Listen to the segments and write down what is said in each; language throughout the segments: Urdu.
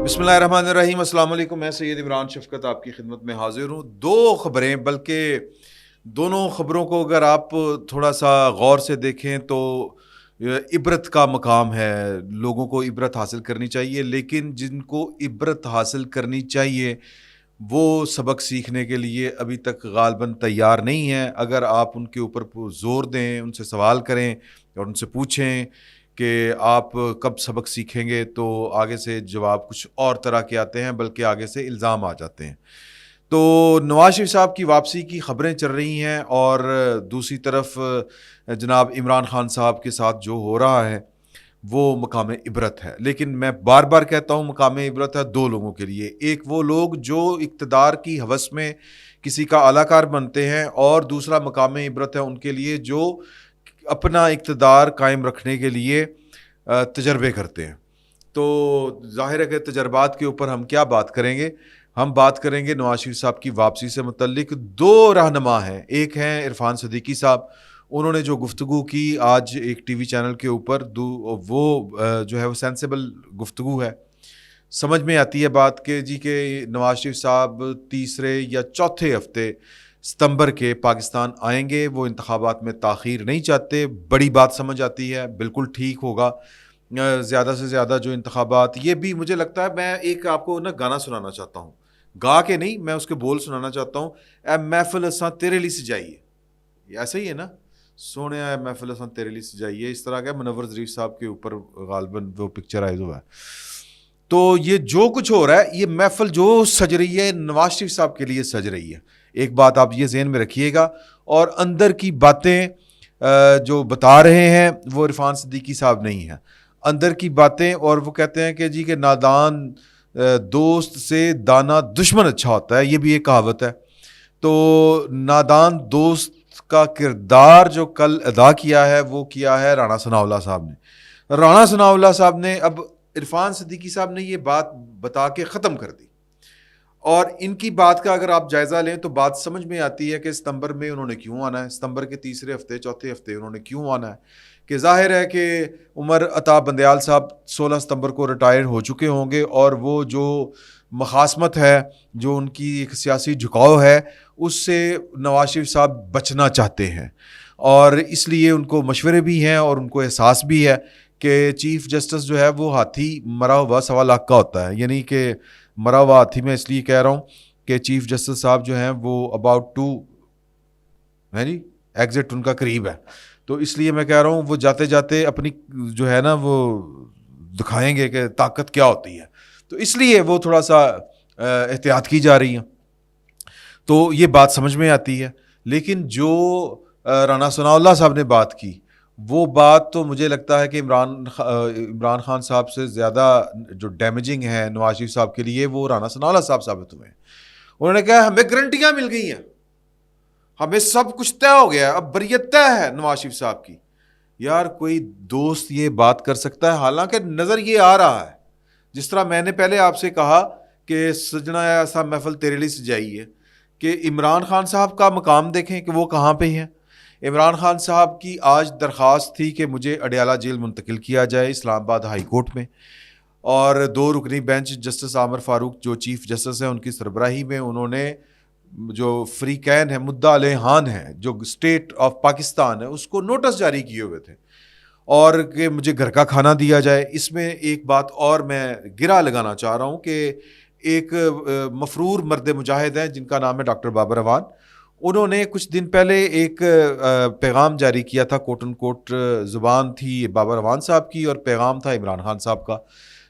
بسم اللہ الرحمن الرحیم. السلام علیکم. میں سید عمران شفقت آپ کی خدمت میں حاضر ہوں. دو خبریں، بلکہ دونوں خبروں کو اگر آپ تھوڑا سا غور سے دیکھیں تو عبرت کا مقام ہے. لوگوں کو عبرت حاصل کرنی چاہیے، لیکن جن کو عبرت حاصل کرنی چاہیے وہ سبق سیکھنے کے لیے ابھی تک غالباً تیار نہیں ہیں. اگر آپ ان کے اوپر زور دیں، ان سے سوال کریں اور ان سے پوچھیں کہ آپ کب سبق سیکھیں گے، تو آگے سے جواب کچھ اور طرح کے آتے ہیں، بلکہ آگے سے الزام آ جاتے ہیں. تو نواز شریف صاحب کی واپسی کی خبریں چل رہی ہیں، اور دوسری طرف جناب عمران خان صاحب کے ساتھ جو ہو رہا ہے وہ مقام عبرت ہے. لیکن میں بار بار کہتا ہوں مقام عبرت ہے دو لوگوں کے لیے. ایک وہ لوگ جو اقتدار کی ہوس میں کسی کا اعلی کار بنتے ہیں، اور دوسرا مقام عبرت ہے ان کے لیے جو اپنا اقتدار قائم رکھنے کے لیے تجربے کرتے ہیں. تو ظاہر ہے کہ تجربات کے اوپر ہم کیا بات کریں گے. ہم بات کریں گے نواز شریف صاحب کی واپسی سے متعلق. دو رہنما ہیں، ایک ہیں عرفان صدیقی صاحب. انہوں نے جو گفتگو کی آج ایک ٹی وی چینل کے اوپر، وہ جو ہے وہ سینسیبل گفتگو ہے. سمجھ میں آتی ہے بات کہ نواز شریف صاحب تیسرے یا چوتھے ہفتے ستمبر کے پاکستان آئیں گے. وہ انتخابات میں تاخیر نہیں چاہتے. بڑی بات سمجھ آتی ہے، بالکل ٹھیک ہوگا. زیادہ سے زیادہ جو انتخابات، یہ بھی مجھے لگتا ہے، میں ایک آپ کو گانا سنانا چاہتا ہوں، گا کے نہیں، میں اس کے بول سنانا چاہتا ہوں. اے محفل اساں تیرے لیے سجائیے، ایسا ہی ہے نا، سونے اے محفل اساں تیرے لیے سجائیے. اس طرح کا منور ظریف صاحب کے اوپر غالباً وہ پکچرائز ہوا ہے. تو یہ جو کچھ ہو رہا ہے، یہ محفل جو سج رہی ہے نواز شریف صاحب کے لیے سج رہی ہے. ایک بات آپ یہ ذہن میں رکھیے گا. اور اندر کی باتیں جو بتا رہے ہیں وہ عرفان صدیقی صاحب نہیں ہیں. اندر کی باتیں، اور وہ کہتے ہیں کہ نادان دوست سے دانا دشمن اچھا ہوتا ہے. یہ بھی ایک کہاوت ہے. تو نادان دوست کا کردار جو کل ادا کیا ہے وہ کیا ہے رانا ثناءاللہ صاحب نے. رانا ثناءاللہ صاحب نے اب عرفان صدیقی صاحب نے یہ بات بتا کے ختم کر دی. اور ان کی بات کا اگر آپ جائزہ لیں تو بات سمجھ میں آتی ہے کہ ستمبر میں انہوں نے کیوں آنا ہے. ستمبر کے تیسرے ہفتے چوتھے ہفتے انہوں نے کیوں آنا ہے؟ کہ ظاہر ہے کہ عمر عطا بندیال صاحب 16 ستمبر کو ریٹائر ہو چکے ہوں گے، اور وہ جو مخاصمت ہے، جو ان کی ایک سیاسی جھکاؤ ہے، اس سے نواز شریف صاحب بچنا چاہتے ہیں. اور اس لیے ان کو مشورے بھی ہیں اور ان کو احساس بھی ہے کہ چیف جسٹس جو ہے وہ ہاتھی مرا ہوا 1.25 لاکھ کا ہوتا ہے. یعنی کہ مرا ہوا ہاتھی میں اس لیے کہہ رہا ہوں کہ چیف جسٹس صاحب جو ہیں وہ اباؤٹ ٹو ہے جی ایگزٹ ان کا قریب ہے. تو اس لیے میں کہہ رہا ہوں وہ جاتے جاتے اپنی جو ہے نا وہ دکھائیں گے کہ طاقت کیا ہوتی ہے. تو اس لیے وہ تھوڑا سا احتیاط کی جا رہی ہیں. تو یہ بات سمجھ میں آتی ہے. لیکن جو رانا ثناءاللہ صاحب نے بات کی، وہ بات تو مجھے لگتا ہے کہ عمران خان صاحب سے زیادہ جو ڈیمیجنگ ہے نواز شریف صاحب کے لیے، وہ رانا ثناءاللہ صاحب ثابت ہوئے ہیں. انہوں نے کہا ہمیں گارنٹیاں مل گئی ہیں، ہمیں سب کچھ طے ہو گیا ہے، اب بریت طے ہے نواز شریف صاحب کی. یار کوئی دوست یہ بات کر سکتا ہے؟ حالانکہ نظر یہ آ رہا ہے، جس طرح میں نے پہلے آپ سے کہا کہ سجنا ایسا محفل تیرے لیے سجائیے، کہ عمران خان صاحب کا مقام دیکھیں کہ وہ کہاں پہ ہیں. عمران خان صاحب کی آج درخواست تھی کہ مجھے اڈیالہ جیل منتقل کیا جائے اسلام آباد ہائی کورٹ میں، اور 2 رکنی بینچ جسٹس عامر فاروق جو چیف جسٹس ہیں ان کی سربراہی میں، انہوں نے جو فریقین ہے، مدعا علیہان ہے، جو اسٹیٹ آف پاکستان ہے، اس کو نوٹس جاری کیے ہوئے تھے، اور کہ مجھے گھر کا کھانا دیا جائے. اس میں ایک بات اور میں گرا لگانا چاہ رہا ہوں کہ ایک مفرور مرد مجاہد ہیں جن کا نام ہے ڈاکٹر بابر اعوان. انہوں نے کچھ دن پہلے ایک پیغام جاری کیا تھا، کوٹ ان کوٹ زبان تھی بابر اعوان صاحب کی اور پیغام تھا عمران خان صاحب کا،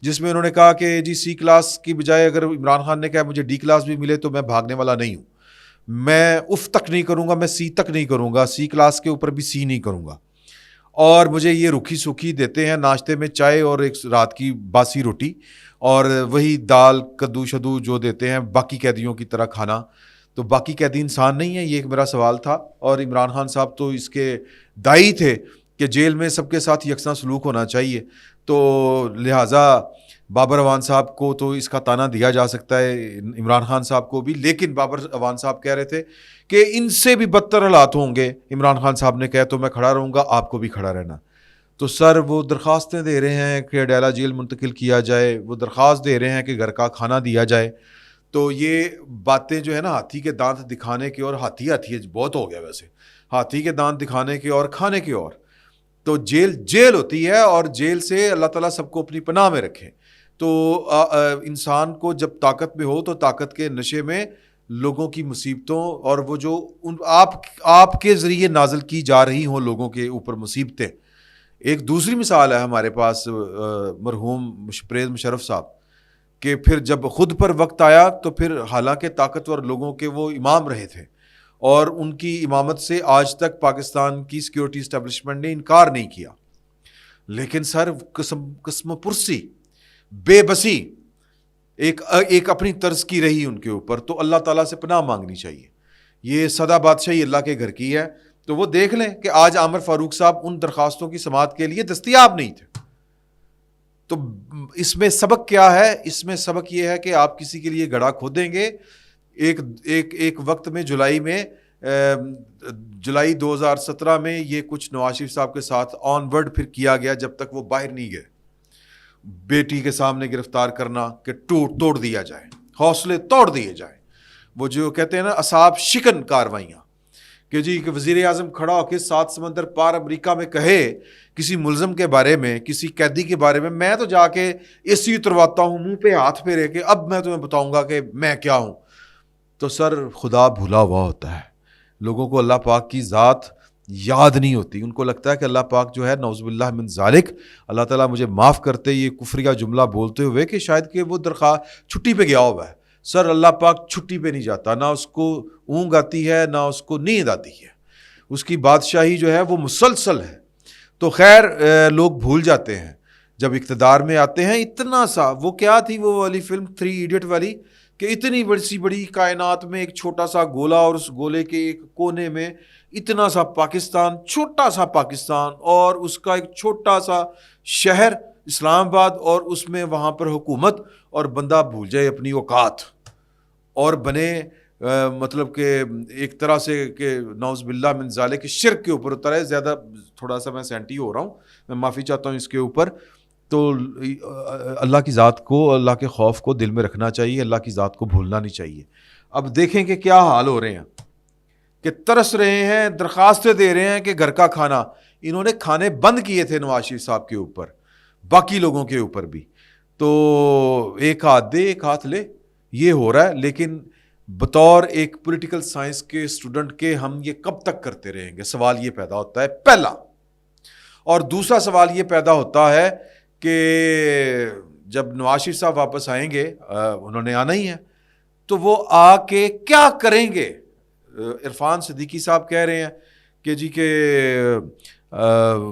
جس میں انہوں نے کہا کہ جی سی کلاس کی بجائے اگر عمران خان نے کہا مجھے ڈی کلاس بھی ملے تو میں بھاگنے والا نہیں ہوں، میں اف تک نہیں کروں گا، میں سی تک نہیں کروں گا، سی کلاس کے اوپر بھی سی نہیں کروں گا، اور مجھے یہ روکھی سوکھی دیتے ہیں ناشتے میں چائے اور ایک رات کی باسی روٹی، اور وہی دال کدو شدو جو دیتے ہیں باقی قیدیوں کی طرح کھانا. تو باقی قیدی انسان نہیں ہے؟ یہ ایک میرا سوال تھا. اور عمران خان صاحب تو اس کے داعی تھے کہ جیل میں سب کے ساتھ یکساں سلوک ہونا چاہیے. تو لہٰذا بابر اعوان صاحب کو تو اس کا تانا دیا جا سکتا ہے، عمران خان صاحب کو بھی. لیکن بابر اعوان صاحب کہہ رہے تھے کہ ان سے بھی بدتر حالات ہوں گے. عمران خان صاحب نے کہا تو میں کھڑا رہوں گا، آپ کو بھی کھڑا رہنا. تو سر وہ درخواستیں دے رہے ہیں کہ اڈیالہ جیل منتقل کیا جائے، وہ درخواست دے رہے ہیں کہ گھر کا کھانا دیا جائے. تو یہ باتیں جو ہے نا ہاتھی کے دانت دکھانے کی، اور ہاتھی بہت ہو گیا ویسے، ہاتھی کے دانت دکھانے کے اور کھانے کے اور. تو جیل ہوتی ہے، اور جیل سے اللہ تعالیٰ سب کو اپنی پناہ میں رکھے. تو انسان کو جب طاقت میں ہو تو طاقت کے نشے میں لوگوں کی مصیبتوں، اور وہ جو آپ کے ذریعے نازل کی جا رہی ہوں لوگوں کے اوپر مصیبتیں. ایک دوسری مثال ہے ہمارے پاس مرحوم پریز مشرف صاحب، کہ پھر جب خود پر وقت آیا تو پھر حالانکہ طاقتور لوگوں کے وہ امام رہے تھے، اور ان کی امامت سے آج تک پاکستان کی سیکیورٹی اسٹیبلشمنٹ نے انکار نہیں کیا، لیکن سر قسم پرسی، بے بسی ایک اپنی طرز کی رہی ان کے اوپر. تو اللہ تعالیٰ سے پناہ مانگنی چاہیے. یہ سدا بادشاہی اللہ کے گھر کی ہے. تو وہ دیکھ لیں کہ آج عامر فاروق صاحب ان درخواستوں کی سماعت کے لیے دستیاب نہیں تھے. تو اس میں سبق کیا ہے؟ اس میں سبق یہ ہے کہ آپ کسی کے لیے گڑھا کھودیں گے. ایک وقت میں جولائی 2017 میں یہ کچھ نواز شریف صاحب کے ساتھ آن ورڈ پھر کیا گیا جب تک وہ باہر نہیں گئے. بیٹی کے سامنے گرفتار کرنا کہ توڑ دیا جائے، حوصلے توڑ دیے جائیں. وہ جو کہتے ہیں نا اصحاب شکن کاروائیاں، کہ جی کہ وزیر اعظم کھڑا ہو کے 7 سمندر پار امریکہ میں کہے کسی ملزم کے بارے میں، کسی قیدی کے بارے میں تو جا کے اسی اترواتا ہوں منہ پہ ہاتھ پھیرے کہ اب میں تمہیں بتاؤں گا کہ میں کیا ہوں. تو سر خدا بھولا ہوا ہوتا ہے. لوگوں کو اللہ پاک کی ذات یاد نہیں ہوتی. ان کو لگتا ہے کہ اللہ پاک جو ہے نعوذ باللہ من ذالک، اللہ تعالیٰ مجھے معاف کرتے یہ کفریہ جملہ بولتے ہوئے کہ شاید کہ وہ درخواست چھٹی پہ گیا ہوا ہے. سر اللہ پاک چھٹی پہ نہیں جاتا، نہ اس کو اونگ آتی ہے نہ اس کو نیند آتی ہے. اس کی بادشاہی جو ہے وہ مسلسل ہے. تو خیر لوگ بھول جاتے ہیں جب اقتدار میں آتے ہیں. اتنا سا وہ کیا تھی وہ والی فلم 3 ایڈیٹ والی، کہ اتنی بڑی کائنات میں ایک چھوٹا سا گولا، اور اس گولے کے ایک کونے میں اتنا سا پاکستان، چھوٹا سا پاکستان، اور اس کا ایک چھوٹا سا شہر اسلام آباد، اور اس میں وہاں پر حکومت، اور بندہ بھول جائے اپنی اوقات اور بنے مطلب کہ ایک طرح سے کہ نعوذ باللہ من ذالک کے شرک کے اوپر اترا ہے. زیادہ تھوڑا سا میں سینٹی ہو رہا ہوں، میں معافی چاہتا ہوں اس کے اوپر. تو اللہ کی ذات کو، اللہ کے خوف کو دل میں رکھنا چاہیے، اللہ کی ذات کو بھولنا نہیں چاہیے. اب دیکھیں کہ کیا حال ہو رہے ہیں، کہ ترس رہے ہیں، درخواستیں دے رہے ہیں کہ گھر کا کھانا. انہوں نے کھانے بند کیے تھے نواز شریف صاحب کے اوپر، باقی لوگوں کے اوپر بھی. تو ایک ہاتھ دے ایک ہاتھ لے، یہ ہو رہا ہے. لیکن بطور ایک پولیٹیکل سائنس کے اسٹوڈنٹ کے ہم یہ کب تک کرتے رہیں گے؟ سوال یہ پیدا ہوتا ہے پہلا. اور دوسرا سوال یہ پیدا ہوتا ہے کہ جب نواز شریف صاحب واپس آئیں گے، انہوں نے آنا ہی ہے، تو وہ آ کے کیا کریں گے؟ عرفان صدیقی صاحب کہہ رہے ہیں کہ جی کہ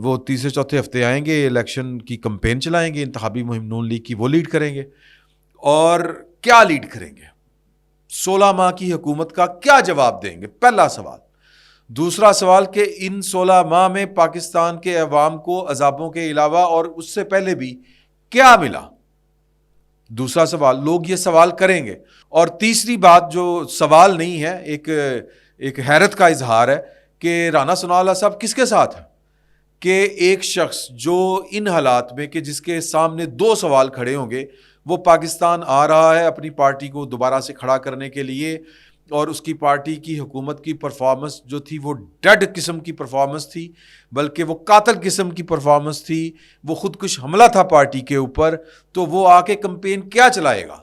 وہ تیسرے چوتھے ہفتے آئیں گے، الیکشن کی کمپین چلائیں گے، انتخابی مہم نون لیگ کی وہ لیڈ کریں گے. اور کیا لیڈ کریں گے؟ 16 ماہ کی حکومت کا کیا جواب دیں گے؟ پہلا سوال. دوسرا سوال کہ ان 16 ماہ میں پاکستان کے عوام کو عذابوں کے علاوہ اور اس سے پہلے بھی کیا ملا؟ دوسرا سوال لوگ یہ سوال کریں گے. اور تیسری بات جو سوال نہیں ہے، ایک حیرت کا اظہار ہے کہ رانا ثناء اللہ صاحب کس کے ساتھ ہیں؟ کہ ایک شخص جو ان حالات میں کہ جس کے سامنے 2 سوال کھڑے ہوں گے، وہ پاکستان آ رہا ہے اپنی پارٹی کو دوبارہ سے کھڑا کرنے کے لیے، اور اس کی پارٹی کی حکومت کی پرفارمنس جو تھی وہ ڈیڈ قسم کی پرفارمنس تھی، بلکہ وہ قاتل قسم کی پرفارمنس تھی، وہ خودکش حملہ تھا پارٹی کے اوپر. تو وہ آ کے کمپین کیا چلائے گا؟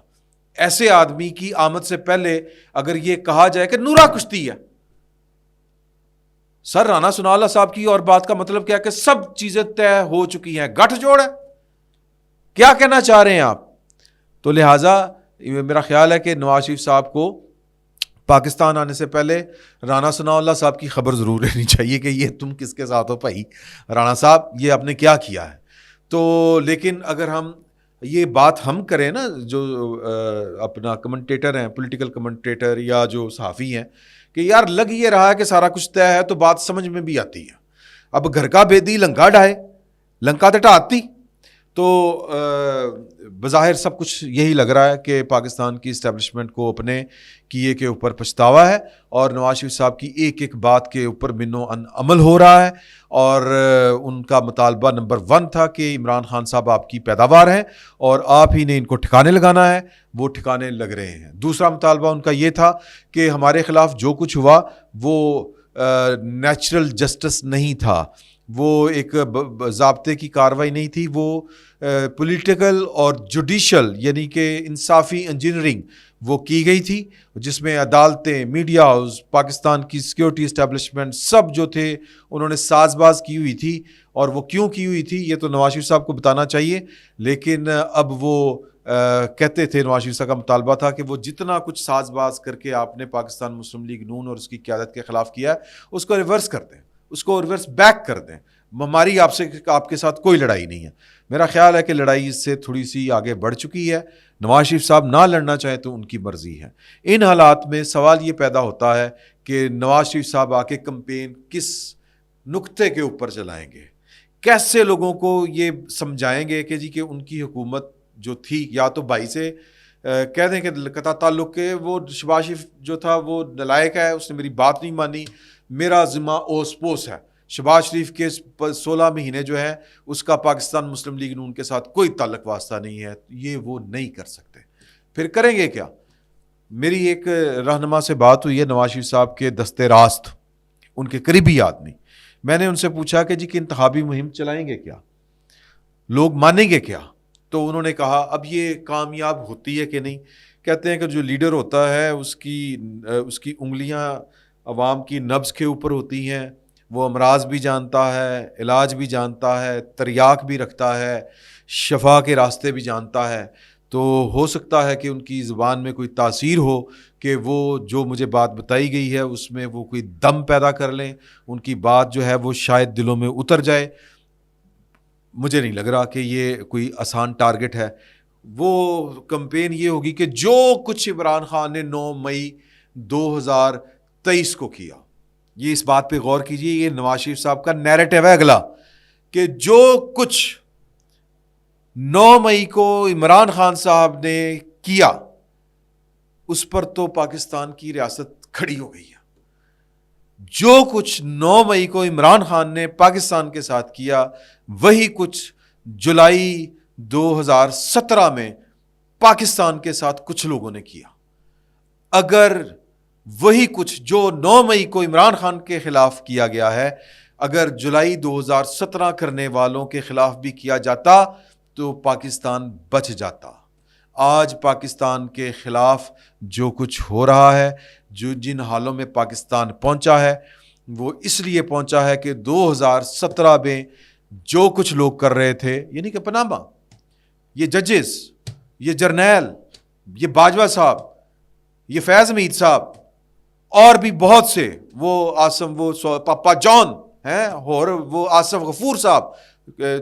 ایسے آدمی کی آمد سے پہلے اگر یہ کہا جائے کہ نورا کشتی ہے، سر رانا ثناء اللہ صاحب کی اور بات کا مطلب کیا کہ سب چیزیں طے ہو چکی ہیں، گٹھ جوڑ ہے. کیا کہنا چاہ رہے ہیں آپ؟ تو لہٰذا میرا خیال ہے کہ نواز شریف صاحب کو پاکستان آنے سے پہلے رانا ثناء اللہ صاحب کی خبر ضرور لینی چاہیے کہ یہ تم کس کے ساتھ ہو بھائی، رانا صاحب یہ آپ نے کیا کیا ہے. تو لیکن اگر ہم یہ بات ہم کریں نا، جو اپنا کمنٹیٹر ہیں، پولیٹیکل کمنٹیٹر یا جو صحافی ہیں، کہ یار لگ یہ رہا ہے کہ سارا کچھ طے ہے، تو بات سمجھ میں بھی آتی ہے. اب گھر کا بیدی لنکا ڈھائے، لنکا تے ٹھاتی. تو بظاہر سب کچھ یہی لگ رہا ہے کہ پاکستان کی اسٹیبلشمنٹ کو اپنے کیے کے اوپر پچھتاوا ہے اور نواز شریف صاحب کی ایک ایک بات کے اوپر منو عمل ہو رہا ہے، اور ان کا مطالبہ نمبر 1 تھا کہ عمران خان صاحب آپ کی پیداوار ہیں اور آپ ہی نے ان کو ٹھکانے لگانا ہے، وہ ٹھکانے لگ رہے ہیں۔ دوسرا مطالبہ ان کا یہ تھا کہ ہمارے خلاف جو کچھ ہوا وہ نیچرل جسٹس نہیں تھا، وہ ایک ضابطے کی کارروائی نہیں تھی، وہ پولیٹیکل اور جوڈیشل یعنی کہ انصافی انجینئرنگ وہ کی گئی تھی، جس میں عدالتیں، میڈیا ہاؤس، پاکستان کی سیکیورٹی اسٹیبلشمنٹ سب جو تھے انہوں نے ساز باز کی ہوئی تھی، اور وہ کیوں کی ہوئی تھی یہ تو نواز شریف صاحب کو بتانا چاہیے، لیکن اب وہ کہتے تھے، نواز شریف صاحب کا مطالبہ تھا کہ وہ جتنا کچھ ساز باز کر کے آپ نے پاکستان مسلم لیگ نون اور اس کی قیادت کے خلاف کیا ہے اس کو ریورس کر دیں، اس کو ریورس بیک کر دیں، ہماری آپ کے ساتھ کوئی لڑائی نہیں ہے۔ میرا خیال ہے کہ لڑائی اس سے تھوڑی سی آگے بڑھ چکی ہے، نواز شریف صاحب نہ لڑنا چاہیں تو ان کی مرضی ہے۔ ان حالات میں سوال یہ پیدا ہوتا ہے کہ نواز شریف صاحب آ کے کمپین کس نقطے کے اوپر چلائیں گے، کیسے لوگوں کو یہ سمجھائیں گے کہ جی کہ ان کی حکومت جو تھی، یا تو بھائی سے کہہ دیں کہ قطع تعلق کے وہ شہباز شریف جو تھا وہ نالائق ہے، اس نے میری بات نہیں مانی، میرا ذمہ اوس پوس ہے، شہباز شریف کے 16 مہینے جو ہے اس کا پاکستان مسلم لیگ نون کے ساتھ کوئی تعلق واسطہ نہیں ہے، یہ وہ نہیں کر سکتے۔ پھر کریں گے کیا؟ میری ایک رہنما سے بات ہوئی ہے، نواز شریف صاحب کے دستے راست، ان کے قریبی آدمی، میں نے ان سے پوچھا کہ جی کہ انتخابی مہم چلائیں گے کیا، لوگ مانیں گے کیا؟ تو انہوں نے کہا اب یہ کامیاب ہوتی ہے کہ نہیں، کہتے ہیں کہ جو لیڈر ہوتا ہے اس کی انگلیاں عوام کی نبض کے اوپر ہوتی ہیں، وہ امراض بھی جانتا ہے، علاج بھی جانتا ہے، تریاک بھی رکھتا ہے، شفا کے راستے بھی جانتا ہے، تو ہو سکتا ہے کہ ان کی زبان میں کوئی تاثیر ہو کہ وہ جو مجھے بات بتائی گئی ہے اس میں وہ کوئی دم پیدا کر لیں، ان کی بات جو ہے وہ شاید دلوں میں اتر جائے۔ مجھے نہیں لگ رہا کہ یہ کوئی آسان ٹارگٹ ہے۔ وہ کمپین یہ ہوگی کہ جو کچھ عمران خان نے 9 مئی 2023 کو کیا، یہ اس بات پہ غور کیجئے، یہ نواز شریف صاحب کا نیریٹو ہے اگلا، کہ جو کچھ 9 مئی کو عمران خان صاحب نے کیا اس پر تو پاکستان کی ریاست کھڑی ہو گئی ہے۔ جو کچھ 9 مئی کو عمران خان نے پاکستان کے ساتھ کیا وہی کچھ جولائی 2017 میں پاکستان کے ساتھ کچھ لوگوں نے کیا۔ اگر وہی کچھ جو 9 مئی کو عمران خان کے خلاف کیا گیا ہے اگر جولائی 2017 کرنے والوں کے خلاف بھی کیا جاتا تو پاکستان بچ جاتا۔ آج پاکستان کے خلاف جو کچھ ہو رہا ہے، جو جن حالوں میں پاکستان پہنچا ہے، وہ اس لیے پہنچا ہے کہ 2017 میں جو کچھ لوگ کر رہے تھے، یعنی کہ پاناما، یہ ججز، یہ جرنیل، یہ باجوہ صاحب، یہ فیض حمید صاحب اور بھی بہت سے، وہ آصم، وہ پاپا جان ہیں، اور وہ آصف غفور صاحب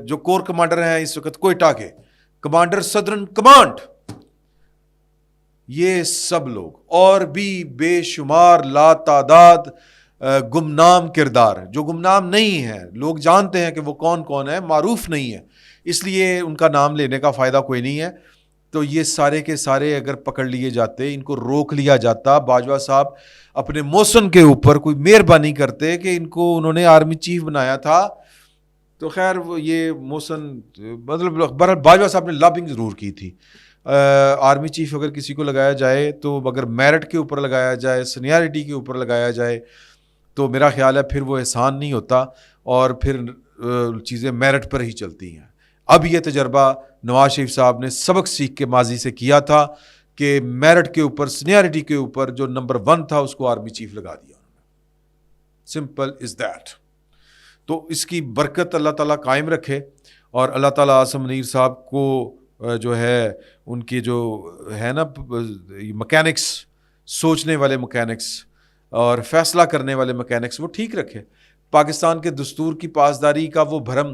جو کور کمانڈر ہیں اس وقت کوئٹہ کے، کمانڈر صدرن کمانڈ، یہ سب لوگ اور بھی بے شمار لا تعداد گمنام کردار جو گمنام نہیں ہیں، لوگ جانتے ہیں کہ وہ کون کون ہے، معروف نہیں ہے، اس لیے ان کا نام لینے کا فائدہ کوئی نہیں ہے۔ تو یہ سارے کے سارے اگر پکڑ لیے جاتے، ان کو روک لیا جاتا، باجوہ صاحب اپنے موشن کے اوپر کوئی مہربانی کرتے کہ ان کو انہوں نے آرمی چیف بنایا تھا، تو خیر وہ یہ موشن مطلب باجوہ صاحب نے لابنگ ضرور کی تھی۔ آرمی چیف اگر کسی کو لگایا جائے تو اگر میرٹ کے اوپر لگایا جائے، سینیارٹی کے اوپر لگایا جائے تو میرا خیال ہے پھر وہ احسان نہیں ہوتا اور پھر چیزیں میرٹ پر ہی چلتی ہیں۔ اب یہ تجربہ نواز شریف صاحب نے سبق سیکھ کے ماضی سے کیا تھا کہ میرٹ کے اوپر، سینیارٹی کے اوپر جو نمبر 1 تھا اس کو آرمی چیف لگا دیا، سمپل از دیٹ۔ تو اس کی برکت اللہ تعالیٰ قائم رکھے، اور اللہ تعالیٰ عاصم منیر صاحب کو جو ہے ان کی جو ہے نا مکینکس، سوچنے والے مکینکس اور فیصلہ کرنے والے مکینکس، وہ ٹھیک رکھے۔ پاکستان کے دستور کی پاسداری کا وہ بھرم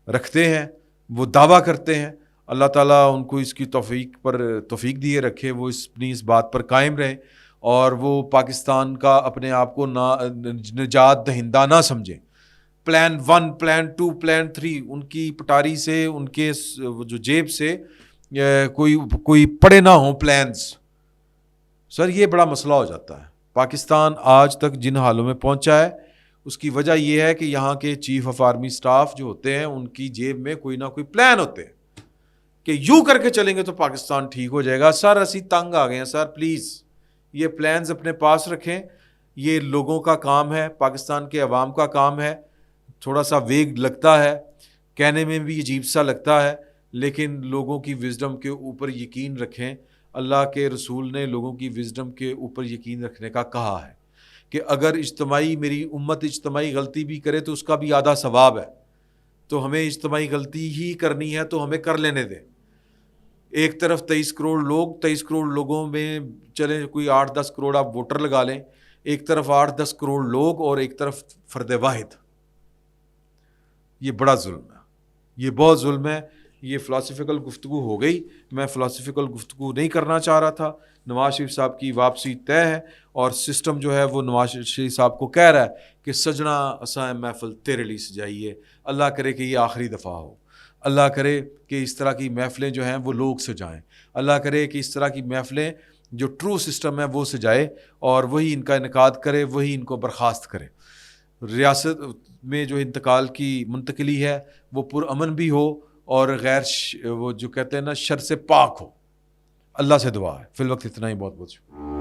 رکھتے ہیں، وہ دعویٰ کرتے ہیں، اللہ تعالیٰ ان کو اس کی توفیق دیے رکھے، وہ اپنی اس بات پر قائم رہیں اور وہ پاکستان کا اپنے آپ کو نجات دہندہ نہ سمجھیں۔ پلان 1 پلان 2 پلان 3 ان کی پٹاری سے ان کے جو جیب سے کوئی پڑے نہ ہوں پلانز. سر یہ بڑا مسئلہ ہو جاتا ہے. پاکستان آج تک جن حالوں میں پہنچا ہے اس کی وجہ یہ ہے کہ یہاں کے چیف آف آرمی سٹاف جو ہوتے ہیں ان کی جیب میں کوئی نہ کوئی پلان ہوتے ہیں کہ یوں کر کے چلیں گے تو پاکستان ٹھیک ہو جائے گا. سر اسی تنگ آ گئے ہیں سر, پلیز یہ پلانز اپنے پاس رکھیں. یہ لوگوں کا کام ہے, پاکستان کے عوام کا کام ہے. تھوڑا سا ویگ لگتا ہے, کہنے میں بھی عجیب سا لگتا ہے, لیکن لوگوں کی وزڈم کے اوپر یقین رکھیں. اللہ کے رسول نے لوگوں کی وزڈم کے اوپر یقین رکھنے کا کہا ہے کہ اگر میری امت اجتماعی غلطی بھی کرے تو اس کا بھی آدھا ثواب ہے. تو ہمیں اجتماعی غلطی ہی کرنی ہے تو ہمیں کر لینے دیں. ایک طرف 23 کروڑ لوگ, 23 کروڑ لوگوں میں چلیں کوئی 8-10 کروڑ آپ ووٹر لگا لیں, ایک طرف 8-10 کروڑ لوگ اور ایک طرف فرد واحد. یہ بڑا ظلم ہے, یہ بہت ظلم ہے. یہ فلاسفیکل گفتگو ہو گئی, میں فلاسفیکل گفتگو نہیں کرنا چاہ رہا تھا. نواز شریف صاحب کی واپسی طے ہے اور سسٹم جو ہے وہ نواز شریف صاحب کو کہہ رہا ہے کہ سجنا اساں محفل تیرے لیے سجائیے. اللہ کرے کہ یہ آخری دفعہ ہو. اللہ کرے کہ اس طرح کی محفلیں جو ہیں وہ لوگ سجائیں. اللہ کرے کہ اس طرح کی محفلیں جو ٹرو سسٹم ہے وہ سجائے اور وہی ان کا انعقاد کرے, وہی ان کو برخاست کرے. ریاست میں جو انتقال کی منتقلی ہے وہ پرامن بھی ہو اور غیر وہ جو کہتے ہیں نا شر سے پاک ہو. اللہ سے دعا ہے. فی الوقت اتنا ہی. بہت بہت شکریہ.